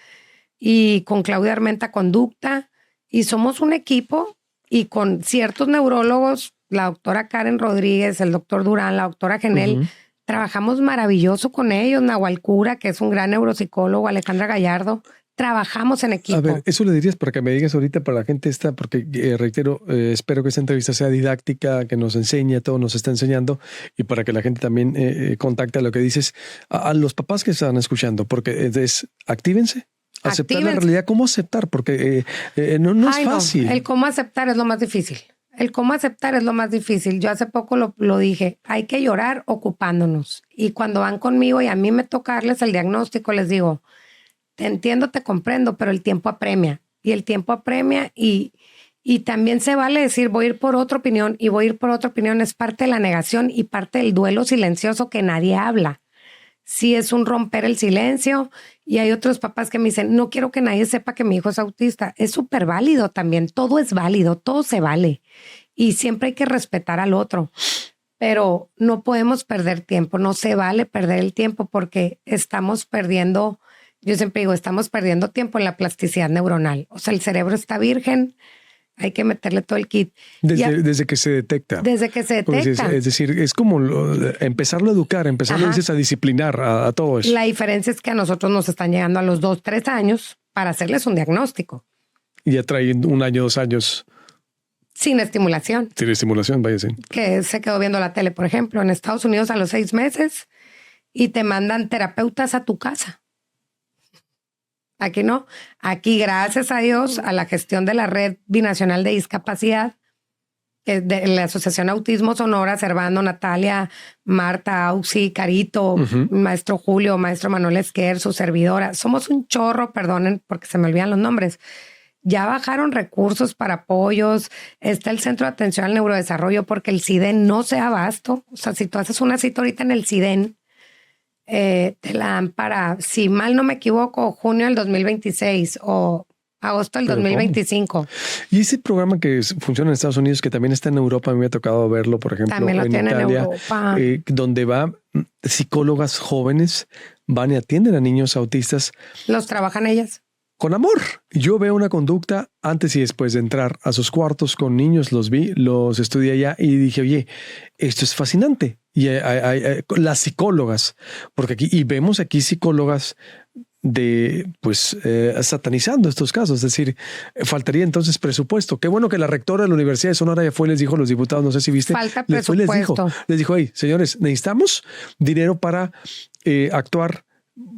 y con Claudia Armenta conducta, y somos un equipo y con ciertos neurólogos, la doctora Karen Rodríguez, el doctor Durán, la doctora Genel, trabajamos maravilloso con ellos, Nahual Cura, que es un gran neuropsicólogo, Alejandra Gallardo, trabajamos en equipo. A ver, eso le dirías para que me digas ahorita para la gente esta, porque reitero, espero que esta entrevista sea didáctica, que nos enseñe, todo nos está enseñando y para que la gente también contacte a lo que dices a los papás que están escuchando, porque es actívense. Aceptar la realidad. ¿Cómo aceptar? Porque no es fácil. No. El cómo aceptar es lo más difícil. El cómo aceptar es lo más difícil. Yo hace poco lo dije, hay que llorar ocupándonos. Y cuando van conmigo y a mí me toca darles el diagnóstico, les digo, te entiendo, te comprendo, pero el tiempo apremia. Y el tiempo apremia y también se vale decir, voy a ir por otra opinión y voy a ir por otra opinión. Es parte de la negación y parte del duelo silencioso que nadie habla. Sí es un romper el silencio y hay otros papás que me dicen, no quiero que nadie sepa que mi hijo es autista. Es súper válido también, todo es válido, todo se vale y siempre hay que respetar al otro, pero no podemos perder tiempo, no se vale perder el tiempo porque estamos perdiendo, yo siempre digo, estamos perdiendo tiempo en la plasticidad neuronal. O sea, el cerebro está virgen. Hay que meterle todo el kit. Desde que se detecta. Desde que se detecta. Es decir, es como empezarlo a educar, empezarlo a disciplinar a todo eso. La diferencia es que a nosotros nos están llegando a los 2, 3 años para hacerles un diagnóstico. Y ya traen 1 año, 2 años. Sin estimulación. Sin estimulación, váyase. Que se quedó viendo la tele, por ejemplo, en Estados Unidos a los 6 meses y te mandan terapeutas a tu casa. Aquí no. Aquí, gracias a Dios, a la gestión de la Red Binacional de Discapacidad, de la Asociación Autismo Sonora, Servando, Natalia, Marta, Auxi, Carito, Maestro Julio, Maestro Manuel Esquer, su servidora. Somos un chorro, perdonen porque se me olvidan los nombres. Ya bajaron recursos para apoyos. Está el Centro de Atención al Neurodesarrollo porque el CIDEN no se da abasto. O sea, si tú haces una cita ahorita en el CIDEN, te la dan para, si mal no me equivoco, junio del 2026 o agosto del 2025. ¿Cómo? Y ese programa que funciona en Estados Unidos, que también está en Europa, a mí me ha tocado verlo, por ejemplo, también lo en tiene Italia, en Europa. Donde va psicólogas jóvenes, van y atienden a niños autistas. Los trabajan ellas. Con amor. Yo veo una conducta antes y después de entrar a sus cuartos con niños, los vi, los estudié allá y dije, oye, esto es fascinante. Y hay las psicólogas, porque aquí, y vemos aquí psicólogas satanizando estos casos. Es decir, faltaría entonces presupuesto. Qué bueno que la rectora de la Universidad de Sonora ya fue y les dijo a los diputados, no sé si viste. Falta presupuesto. Les dijo, hey, señores, necesitamos dinero para actuar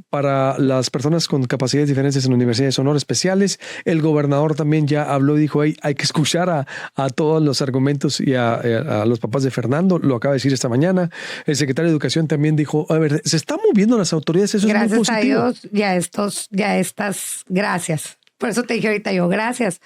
para las personas con capacidades diferentes en la Universidad de Sonora especiales. El gobernador también ya habló y dijo, hey, hay que escuchar a todos los argumentos y a los papás de Fernando. Lo acaba de decir esta mañana. El secretario de Educación también dijo, a ver, se están moviendo las autoridades. Eso gracias es muy positivo. Gracias a Dios, gracias. Por eso te dije ahorita yo, gracias.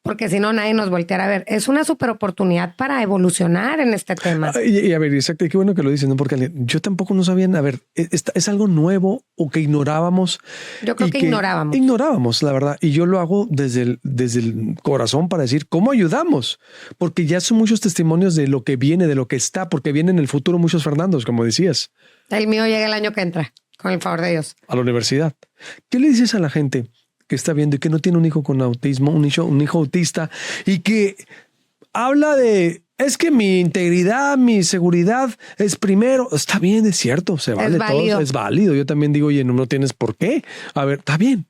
Porque si no, nadie nos volteara a ver. Es una súper oportunidad para evolucionar en este tema. Y a ver, exacto, qué bueno que lo dices, ¿no? Porque yo tampoco no sabía, a ver, ¿es algo nuevo o que ignorábamos? Yo creo que ignorábamos. Ignorábamos, la verdad. Y yo lo hago desde el corazón para decir, ¿cómo ayudamos? Porque ya son muchos testimonios de lo que viene, de lo que está, porque viene en el futuro muchos Fernandos, como decías. El mío llega el año que entra, con el favor de Dios. A la universidad. ¿Qué le dices a la gente que está viendo y que no tiene un hijo con autismo, un hijo autista, y que habla de, es que mi integridad, mi seguridad es primero? Está bien, es cierto, se vale todo, es válido. Yo también digo, oye, no tienes por qué. A ver, está bien.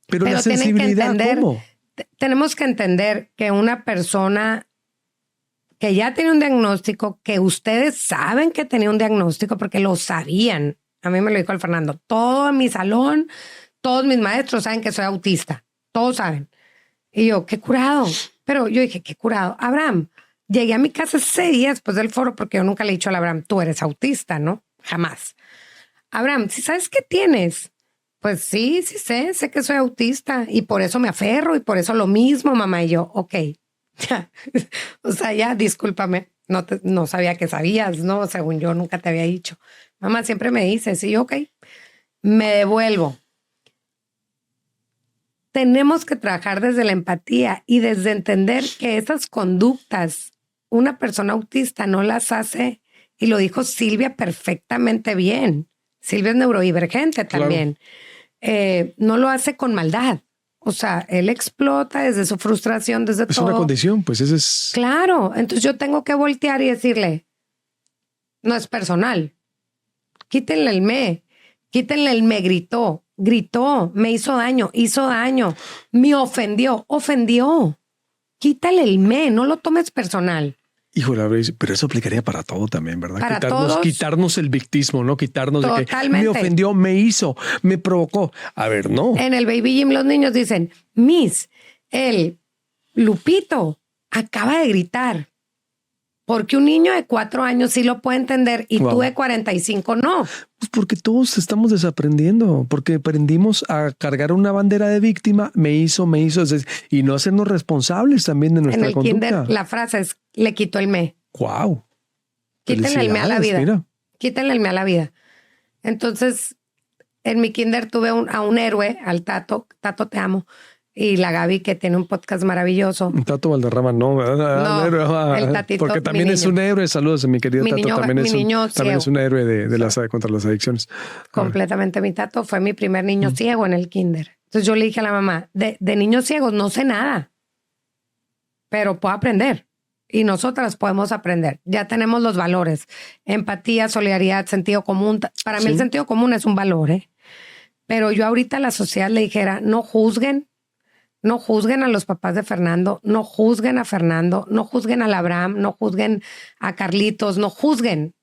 Pero la sensibilidad, ¿cómo? Tenemos que entender que una persona que ya tiene un diagnóstico, que ustedes saben que tenía un diagnóstico porque lo sabían. A mí me lo dijo el Fernando. Todo en mi salón, todos mis maestros saben que soy autista. Todos saben. Y yo, qué curado. Pero yo dije, qué curado. Abraham, llegué a mi casa 6 días después del foro porque yo nunca le he dicho a Abraham, tú eres autista, ¿no? Jamás. Abraham, ¿sí sabes qué tienes? Pues sí sé que soy autista y por eso me aferro y por eso lo mismo, mamá. Y yo, ok, ya. O sea, ya, discúlpame. No sabía que sabías, ¿no? Según yo, nunca te había dicho. Mamá siempre me dice, sí, ok. Me devuelvo. Tenemos que trabajar desde la empatía y desde entender que esas conductas una persona autista no las hace, y lo dijo Silvia perfectamente bien. Silvia es neurodivergente también. Claro. No lo hace con maldad. O sea, él explota desde su frustración, desde todo. Es una condición, pues ese es... Claro, entonces yo tengo que voltear y decirle, no es personal. Quítenle el me gritó, me hizo daño, me ofendió. Quítale el no lo tomes personal. Híjole, pero eso aplicaría para todo también, ¿verdad? Para quitarnos el victismo, ¿no? Quitarnos totalmente. De que me ofendió, me hizo, me provocó. A ver, no. En el Baby Gym los niños dicen, Miss, el Lupito acaba de gritar. Porque un niño de 4 años sí lo puede entender y tú de 45 no. Pues porque todos estamos desaprendiendo, porque aprendimos a cargar una bandera de víctima, me hizo, y no hacernos responsables también de nuestra conducta. En el kinder la frase es, le quitó el me. ¡Wow! Quítenle el me a la vida. Mira. Quítenle el me a la vida. Entonces, en mi kinder tuve a un héroe, al Tato, te amo. Y la Gaby, que tiene un podcast maravilloso. Tato Valderrama, no, el Tatito. Porque también es un héroe. Saludos a mi querido Tato. También es un héroe de contra las adicciones. Completamente. Mi Tato fue mi primer niño ciego en el kinder. Entonces yo le dije a la mamá, de niños ciegos no sé nada, pero puedo aprender. Y nosotras podemos aprender. Ya tenemos los valores. Empatía, solidaridad, sentido común. Para mí el sentido común es un valor, ¿eh? Pero yo ahorita a la sociedad le dijera, no juzguen a los papás de Fernando, no juzguen a Fernando, no juzguen a Abraham, no juzguen a Carlitos, no juzguen.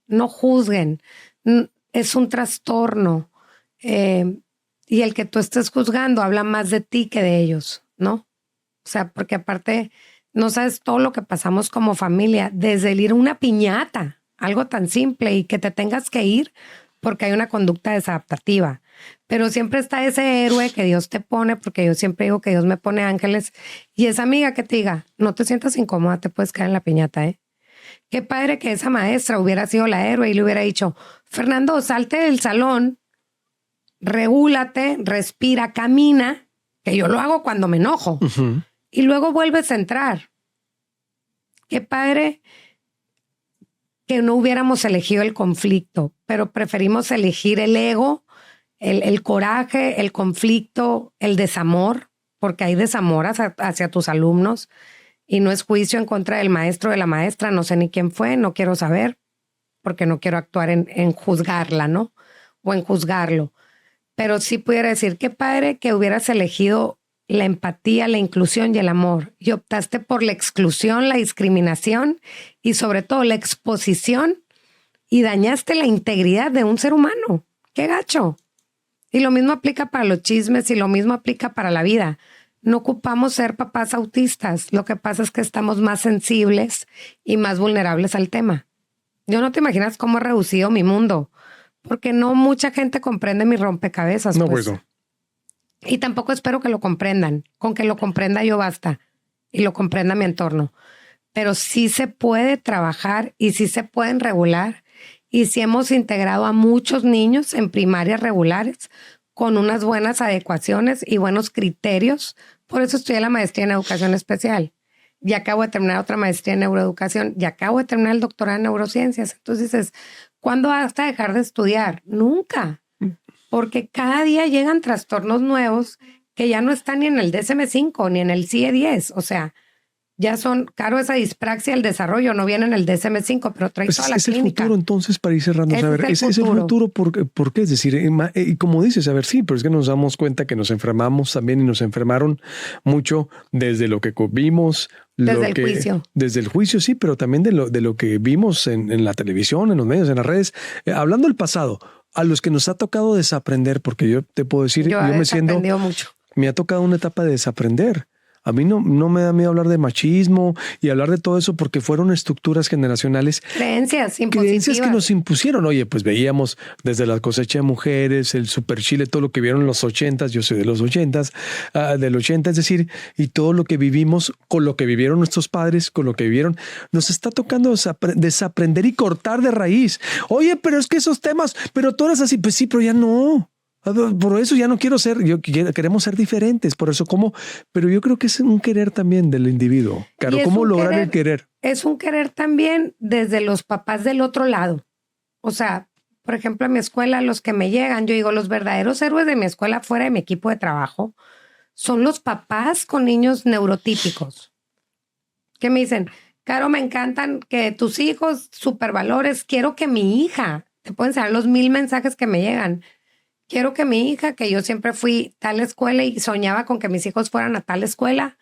Es un trastorno. Y el que tú estés juzgando habla más de ti que de ellos, ¿no? O sea, porque aparte no sabes todo lo que pasamos como familia, desde el ir a una piñata, algo tan simple, y que te tengas que ir porque hay una conducta desadaptativa. Pero siempre está ese héroe que Dios te pone, porque yo siempre digo que Dios me pone ángeles, y esa amiga que te diga, no te sientas incómoda, te puedes quedar en la piñata, ¿eh? Qué padre que esa maestra hubiera sido la héroe y le hubiera dicho, Fernando, salte del salón, regúlate, respira, camina, que yo lo hago cuando me enojo, y luego vuelves a entrar. Qué padre que no hubiéramos elegido el conflicto, pero preferimos elegir el ego, el coraje, el conflicto, el desamor, porque hay desamor hacia tus alumnos, y no es juicio en contra del maestro o de la maestra, no sé ni quién fue, no quiero saber, porque no quiero actuar en juzgarla, ¿no? O en juzgarlo. pero sí pudiera decir, qué padre que hubieras elegido la empatía, la inclusión y el amor y optaste por la exclusión, la discriminación y sobre todo la exposición y dañaste la integridad de un ser humano. ¡Qué gacho! Y lo mismo aplica para los chismes y lo mismo aplica para la vida. No ocupamos ser papás autistas. Lo que pasa es que estamos más sensibles y más vulnerables al tema. Yo no te imaginas cómo he reducido mi mundo, porque no mucha gente comprende mi rompecabezas. No, pues. bueno. Y tampoco espero que lo comprendan. Con que lo comprenda yo basta y lo comprenda mi entorno. Pero sí se puede trabajar y sí se pueden regular. Y sí hemos integrado a muchos niños en primarias regulares con unas buenas adecuaciones y buenos criterios. Por eso estudié la maestría en educación especial. Y acabo de terminar otra maestría en neuroeducación. Y acabo de terminar el doctorado en neurociencias. Entonces dices, ¿cuándo vas a dejar de estudiar? Nunca. Porque cada día llegan trastornos nuevos que ya no están ni en el DSM-5 ni en el CIE-10. O sea, ya son, claro, esa dispraxia, el desarrollo no viene en el DSM-5, pero trae toda la clínica. Es el futuro, entonces, para ir cerrando. A ver, es el futuro, ¿por qué? Es decir, y como dices, a ver, sí, pero es que nos damos cuenta que nos enfermamos también y nos enfermaron mucho desde lo que vimos. Desde el juicio. Desde el juicio, sí, pero también de lo que vimos en la televisión, en los medios, en las redes. Hablando del pasado, a los que nos ha tocado desaprender, porque yo te puedo decir, yo me siento, mucho. Me ha tocado una etapa de desaprender. A mí no me da miedo hablar de machismo y hablar de todo eso porque fueron estructuras generacionales. Creencias impositivas. Creencias que nos impusieron. Oye, pues veíamos desde la cosecha de mujeres, el Super Chile, todo lo que vieron en los 80s, yo soy de los 80s, del 80, es decir, y todo lo que vivimos con lo que vivieron nuestros padres, con lo que vivieron, nos está tocando desaprender y cortar de raíz. Oye, pero es que esos temas, pero tú eres así, pues sí, pero ya no. Por eso ya no quiero ser, queremos ser diferentes, por eso pero yo creo que es un querer también del individuo. Claro, ¿cómo lograr el querer? Es un querer también desde los papás del otro lado. O sea, por ejemplo, a mi escuela, los que me llegan, yo digo, los verdaderos héroes de mi escuela fuera de mi equipo de trabajo son los papás con niños neurotípicos. Que me dicen, Caro, me encantan que tus hijos, supervalores, quiero que mi hija, te pueden saber los 1000 mensajes que me llegan. Quiero que mi hija, que yo siempre fui tal escuela y soñaba con que mis hijos fueran a tal escuela,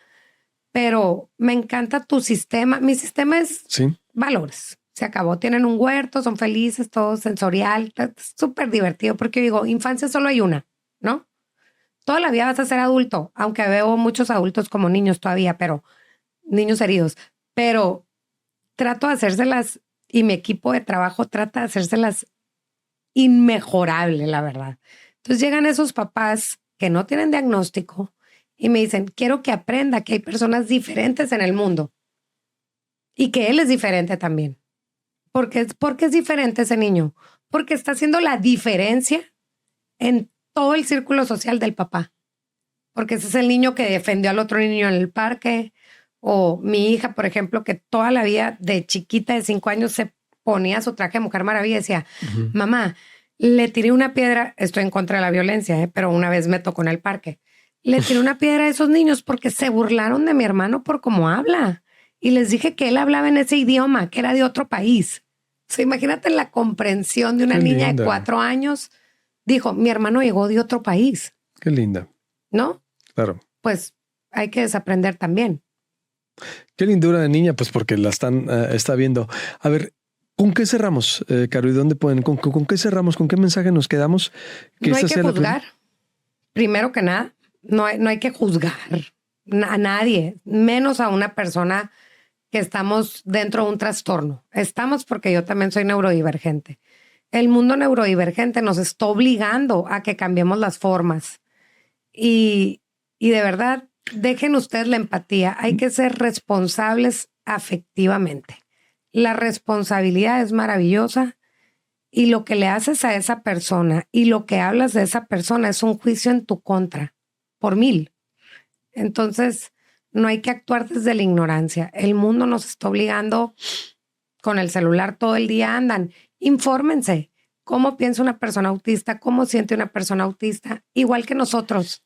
pero me encanta tu sistema. Mi sistema es valores. Se acabó. Tienen un huerto, son felices, todo sensorial. Es súper divertido porque yo digo, infancia solo hay una, ¿no? Toda la vida vas a ser adulto, aunque veo muchos adultos como niños todavía, pero niños heridos. Pero trato de hacérselas y mi equipo de trabajo trata de hacérselas inmejorable, la verdad. Entonces llegan esos papás que no tienen diagnóstico y me dicen, quiero que aprenda que hay personas diferentes en el mundo y que él es diferente también. ¿Por qué es diferente ese niño? Porque está haciendo la diferencia en todo el círculo social del papá. Porque ese es el niño que defendió al otro niño en el parque, o mi hija, por ejemplo, que toda la vida de chiquita de 5 años se ponía su traje de Mujer Maravilla y decía, mamá, le tiré una piedra, estoy en contra de la violencia, pero una vez me tocó en el parque. Le tiré una piedra a esos niños porque se burlaron de mi hermano por cómo habla. Y les dije que él hablaba en ese idioma, que era de otro país. O sea, imagínate la comprensión de una niña de 4 años. Dijo, mi hermano llegó de otro país. Qué linda. ¿No? Claro. Pues hay que desaprender también. Qué lindura de niña, pues porque la está viendo. A ver, ¿con qué cerramos, Caro? ¿Y dónde pueden? ¿Con qué cerramos? ¿Con qué mensaje nos quedamos? No hay que juzgar. Primero que nada, no hay que juzgar a nadie, menos a una persona que estamos dentro de un trastorno. Estamos porque yo también soy neurodivergente. El mundo neurodivergente nos está obligando a que cambiemos las formas. Y de verdad, dejen ustedes la empatía. Hay que ser responsables afectivamente. La responsabilidad es maravillosa y lo que le haces a esa persona y lo que hablas de esa persona es un juicio en tu contra, por 1000. Entonces, no hay que actuar desde la ignorancia. El mundo nos está obligando, con el celular todo el día andan. Infórmense. ¿Cómo piensa una persona autista? ¿Cómo siente una persona autista? Igual que nosotros.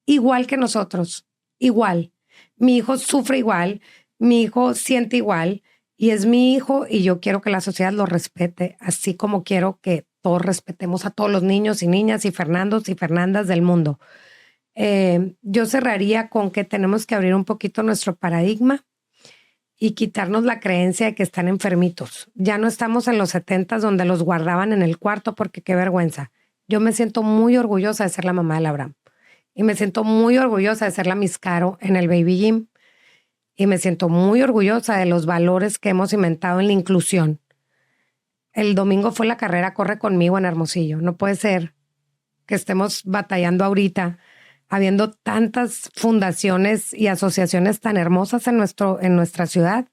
Igual que nosotros. Igual. Mi hijo sufre igual. Mi hijo siente igual. Y es mi hijo y yo quiero que la sociedad lo respete, así como quiero que todos respetemos a todos los niños y niñas y Fernandos y Fernandas del mundo. Yo cerraría con que tenemos que abrir un poquito nuestro paradigma y quitarnos la creencia de que están enfermitos. Ya no estamos en los 70s donde los guardaban en el cuarto porque qué vergüenza. Yo me siento muy orgullosa de ser la mamá de Abraham y me siento muy orgullosa de ser la Miss Caro en el Baby Gym y me siento muy orgullosa de los valores que hemos inventado en la inclusión. El domingo fue la carrera Corre Conmigo en Hermosillo. No puede ser que estemos batallando ahorita habiendo tantas fundaciones y asociaciones tan hermosas en nuestra ciudad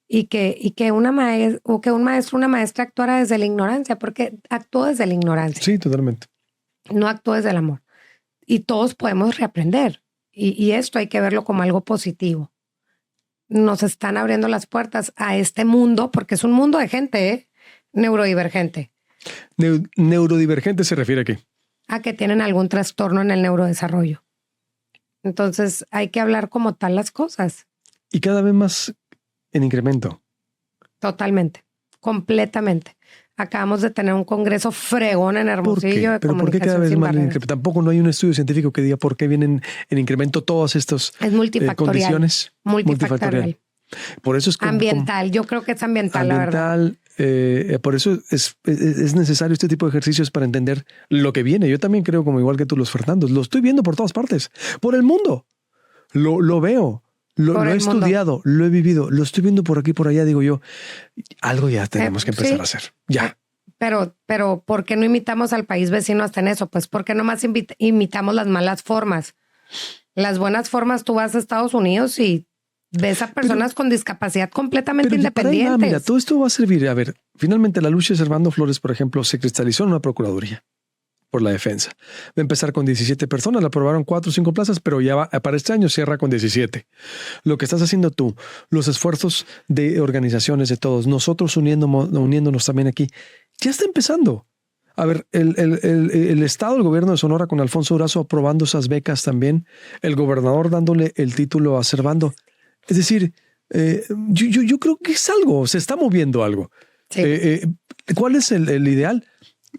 y que un maestro, una maestra actuara desde la ignorancia, porque actuó desde la ignorancia. Sí, totalmente. No actuó desde el amor. Y todos podemos reaprender. Y esto hay que verlo como algo positivo. Nos están abriendo las puertas a este mundo, porque es un mundo de gente, neurodivergente. ¿Neurodivergente se refiere a qué? A que tienen algún trastorno en el neurodesarrollo. Entonces hay que hablar como tal las cosas. Y cada vez más en incremento. Totalmente, completamente. Acabamos de tener un congreso fregón en Hermosillo. ¿Pero por qué cada vez más en incremento? Tampoco no hay un estudio científico que diga por qué vienen en incremento todas estas condiciones. Multifactorial. Por eso es ambiental. Yo creo que es ambiental, la verdad. Por eso es necesario este tipo de ejercicios para entender lo que viene. Yo también creo, como igual que tú, los Fernandos, lo estoy viendo por todas partes, por el mundo. Lo veo, lo he estudiado, lo he vivido, lo estoy viendo por aquí, por allá. Digo yo, algo ya tenemos que empezar a hacer. Ya. Pero, ¿por qué no imitamos al país vecino hasta en eso? Pues porque nomás imitamos las malas formas. Las buenas formas, tú vas a Estados Unidos y ves a personas con discapacidad completamente independientes. Mira, todo esto va a servir. A ver, finalmente la lucha de Servando Flores, por ejemplo, se cristalizó en una procuraduría por la defensa. Va a empezar con 17 personas, la aprobaron 4 o 5 plazas, pero ya para este año cierra con 17. Lo que estás haciendo tú, los esfuerzos de organizaciones de todos, nosotros uniéndonos también aquí, ya está empezando. A ver, el Estado, el gobierno de Sonora con Alfonso Durazo aprobando esas becas también, el gobernador dándole el título a Servando. Es decir, yo creo que es algo, se está moviendo algo. Sí. ¿Cuál es el ideal?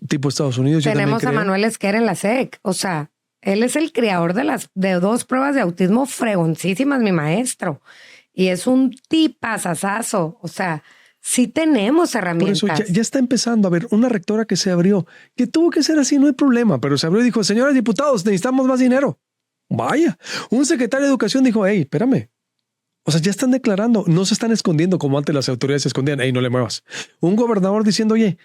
Tipo Estados Unidos. Tenemos a Manuel Esquer en la SEC. O sea, él es el creador de 2 pruebas de autismo fregoncísimas, mi maestro. Y es un tipazazazo. O sea, sí tenemos herramientas. Por eso ya está empezando. A ver, una rectora que se abrió, que tuvo que ser así, no hay problema, pero se abrió y dijo, señores diputados, necesitamos más dinero. Vaya. Un secretario de Educación dijo, hey, espérame. O sea, ya están declarando, no se están escondiendo como antes las autoridades se escondían. Ey, no le muevas. Un gobernador diciendo, oye,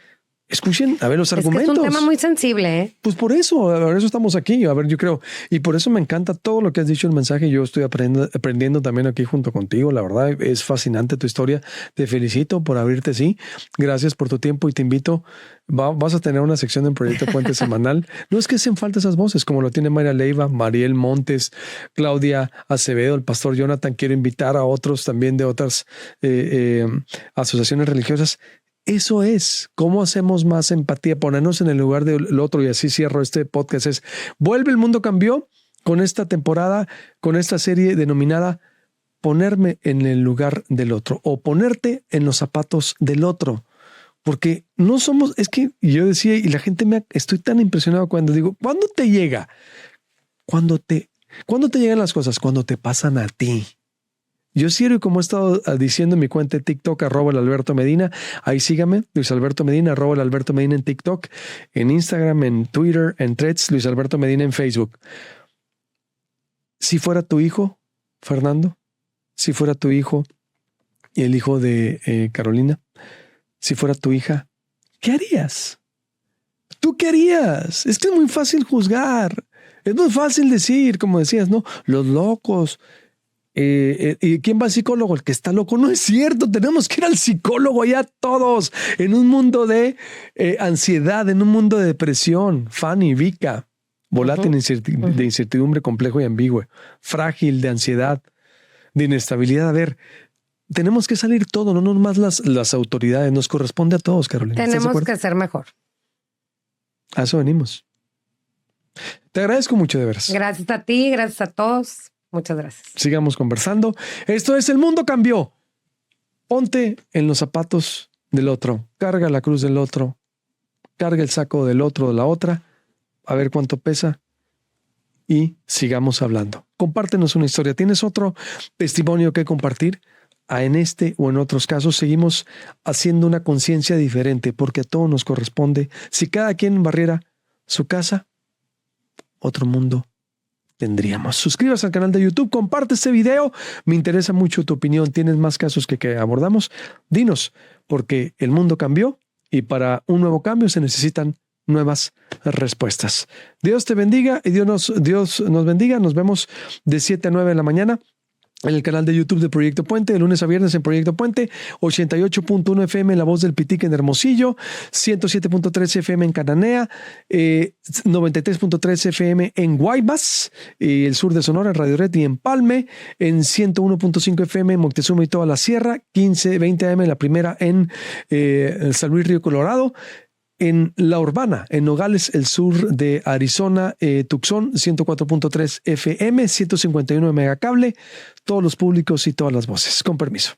escuchen, a ver los argumentos. Es un tema muy sensible, ¿eh? Pues por eso estamos aquí. A ver, yo creo, y por eso me encanta todo lo que has dicho en el mensaje. Yo estoy aprendiendo también aquí junto contigo. La verdad, es fascinante tu historia. Te felicito por abrirte así. Gracias por tu tiempo y te invito. Vas a tener una sección en Proyecto Puente semanal. No es que hacen falta esas voces, como lo tiene Mayra Leiva, Mariel Montes, Claudia Acevedo, el pastor Jonathan. Quiero invitar a otros también de otras asociaciones religiosas. Eso es cómo hacemos más empatía, ponernos en el lugar del otro. Y así cierro este podcast. Es Vuelve el Mundo Cambió con esta temporada, con esta serie denominada Ponerme en el lugar del otro o ponerte en los zapatos del otro. Porque no somos, es que yo decía, y la gente estoy tan impresionado cuando digo, ¿cuándo te llega? ¿Cuándo te llegan las cosas? Cuando te pasan a ti. Yo sí, y como he estado diciendo en mi cuenta de TikTok, @el_Alberto_Medina, ahí sígame, Luis Alberto Medina, @el_Alberto Medina en TikTok, en Instagram, en Twitter, en Threads, Luis Alberto Medina en Facebook. Si fuera tu hijo, Fernando, si fuera tu hijo y el hijo de Carolina, si fuera tu hija, ¿qué harías? ¿Tú qué harías? Es que es muy fácil juzgar, es muy fácil decir, como decías, ¿no? Los locos. ¿Y quién va al psicólogo? El que está loco. No es cierto, tenemos que ir al psicólogo allá todos, en un mundo de ansiedad, en un mundo de depresión. Fanny, Vika, volátil de incertidumbre, complejo y ambiguo, frágil, de ansiedad, de inestabilidad. A ver, tenemos que salir todos, no nomás las autoridades, nos corresponde a todos, Carolina. Tenemos que ser mejor. A eso venimos. Te agradezco mucho, de veras. Gracias a ti, gracias a todos. Muchas gracias. Sigamos conversando. Esto es El Mundo Cambió. Ponte en los zapatos del otro. Carga la cruz del otro. carga el saco del otro o de la otra, a ver cuánto pesa y sigamos hablando. Compártenos una historia. ¿Tienes otro testimonio que compartir? En este o en otros casos seguimos haciendo una conciencia diferente porque a todos nos corresponde. Si cada quien barriera su casa, otro mundo tendríamos. Suscríbase al canal de YouTube, comparte este video. Me interesa mucho tu opinión. ¿Tienes más casos que abordamos? Dinos, porque el mundo cambió y para un nuevo cambio se necesitan nuevas respuestas. Dios te bendiga y Dios nos bendiga. Nos vemos de 7 a 9 de la mañana en el canal de YouTube de Proyecto Puente, de lunes a viernes en Proyecto Puente, 88.1 FM La Voz del Pitique en Hermosillo, 107.3 FM en Cananea, 93.3 FM en Guaymas, el sur de Sonora, en Radio Red y en Palme, en 101.5 FM en Moctezuma y toda la Sierra, 15-20 AM la primera en San Luis Río Colorado, en La Urbana, en Nogales, el sur de Arizona, Tucson, 104.3 FM, 151 megacable, todos los públicos y todas las voces. Con permiso.